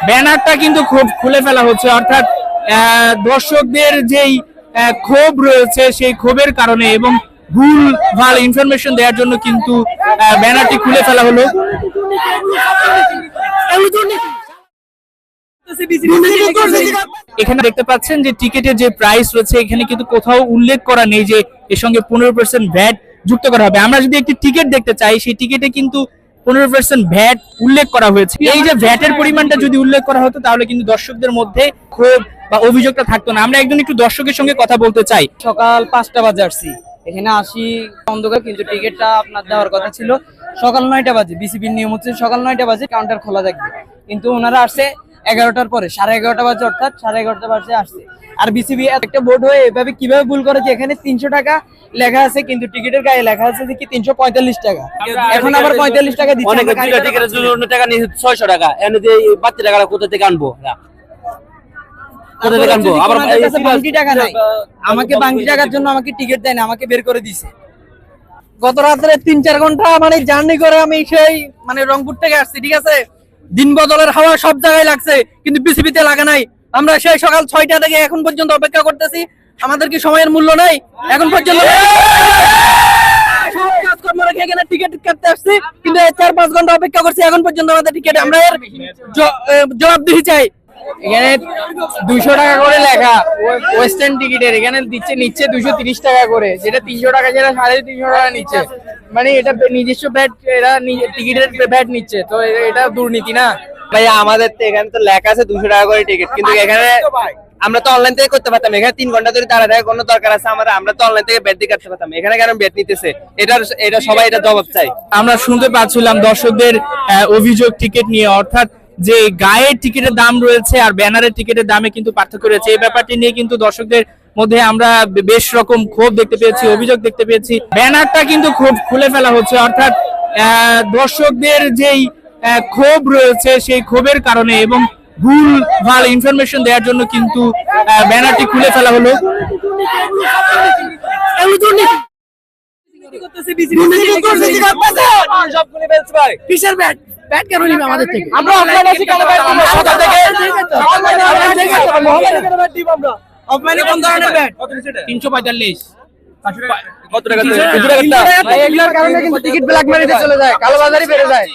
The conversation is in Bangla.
ব্যানারটা কিন্তু খুব খুলে ফেলা হচ্ছে, অর্থাৎ দর্শকদের যেই ক্ষোভ রয়েছে সেই ক্ষোভের কারণে এবং ভুল ভাল ইনফরমেশন দেওয়ার জন্য কিন্তু ব্যানারটি খুলে ফেলা হলো। এখানে দেখতে পাচ্ছেন যে টিকেটের যে প্রাইস রয়েছে এখানে কিন্তু কোথাও উল্লেখ করা নেই যে এর সঙ্গে 15% ভ্যাট যুক্ত করা হবে। আমরা যদি একটি টিকিট দেখতে চাই সেই টিকিটে কিন্তু 15% ভ্যাট উল্লেখ করা হয়েছে। এই যে ভ্যাটের পরিমাণটা যদি উল্লেখ করা হতো তাহলে কিন্তু দর্শকদের মধ্যে ক্ষোভ বা অভিযোগটা থাকতো না। আমরা একজন একটু দর্শকের সঙ্গে কথা বলতে চাই। সকাল 5টা বাজে আসছি, এখানে আসি অন্ধকার, কিন্তু টিকিটটা আপনার দেওয়ার কথা ছিল সকাল 9টা বাজে। বিসিবির নিয়ম হচ্ছে সকাল 9টা বাজে কাউন্টার খোলা থাকবে, কিন্তু ওনারা আসছে 11টার পরে, 11:30 বাজে, অর্থাৎ 11:30 বাজে আসছে। আর বিসিবি একটা বোর্ড হয়ে এভাবে কিভাবে ভুল করেছে, এখানে 300 টাকা লেখা আছে কিন্তু টিকিটের গায়ে লেখা আছে যে কি 345 টাকা। এখন আবার 45 টাকা দিচ্ছে। অনেক টিকিটের জন্য অন্য টাকা নিয়ে 600 টাকা, এনে যে বাড়তি টাকাটা কোথা থেকে আনবো? কোথা থেকে আনবো? আবার বাকি টাকা নাই, আমাকে বাকি টাকার জন্য আমাকে টিকিট দেয় না, আমাকে বের করে দিছে। গত রাত্রে 3-4 ঘন্টা মানে জার্নি করে আমি সেই মানে রংপুর থেকে আসছি, ঠিক আছে। দিন বদলের হাওয়া সব জায়গায় লাগছে, কিন্তু বিসিবিতে লাগে নাই। আমরা সেই সকাল 6টা থেকে এখন পর্যন্ত অপেক্ষা করতেছি। আমাদের কি সময়ের মূল্য নাই এখন পর্যন্ত? সব কাজকর্ম রেখে এখানে টিকিট কাটতে আসছি, কিন্তু 4-5 ঘন্টা অপেক্ষা করছি, এখন পর্যন্ত আমাদের টিকিট। আমরা এর জবাবদিহি চাই। এখানে 200 টাকা করে লেখা ওয়েস্টার্ন টিকিটের, এখানে নিচ্ছে 230 টাকা করে, যেটা 300 টাকা, যেটা 350 টাকা নিচ্ছে। মানে এটা নিজস্ব ভ্যাট, এরা টিকিটের ভ্যাট নিচ্ছে, তো এটা দুর্নীতি না ভাই? আমাদের তো এখানে তো লেখা আছে 200 টাকা করে টিকিট, কিন্তু এখানে আমরা তো অনলাইন থেকে করতে পারতাম। এখানে 3 ঘন্টা ধরে দাঁড়া থাকার কোনো দরকার আছে আমরা তো অনলাইন থেকে ব্যাট দিয়ে কাটতে পারতাম। এখানে কেন ব্যাট নিতেছে? এটা সবাই এটা জবাব চাই। আমরা শুনতে পাচ্ছিলাম দর্শকদের অভিযোগ টিকিট নিয়ে, অর্থাৎ যে গায়ের টিকিটের দাম রয়েছে আর ব্যানারের টিকিটের দামে কিন্তু পার্থক্য রয়েছে। এই ব্যাপারটি নিয়ে কিন্তু দর্শকদের মধ্যে আমরা বেশ রকম ক্ষোভ দেখতে পেয়েছি, অভিযোগ দেখতে পেয়েছি। ব্যানারটা কিন্তু খুব খুলে ফেলা হচ্ছে, অর্থাৎ দর্শকদের যেই ক্ষোভ রয়েছে সেই ক্ষোভের কারণে এবং ভুল ভাল ইনফরমেশন দেওয়ার জন্য কিন্তু ব্যানারটি খুলে ফেলা হলো। কিসের ব্যাট ব্যাট কেন নিবে আমাদের থেকে? আমরা অনলাইনে আছি কেন ব্যাট নিব? সকাল থেকে অফলাইনে কোন ধরনের ব্যাট? 345 কত টাকা? এগুলোর কারণে কিন্তু টিকিট ব্ল্যাক মানিতে চলে যায়, কালোবাজারি বেড়ে যায়।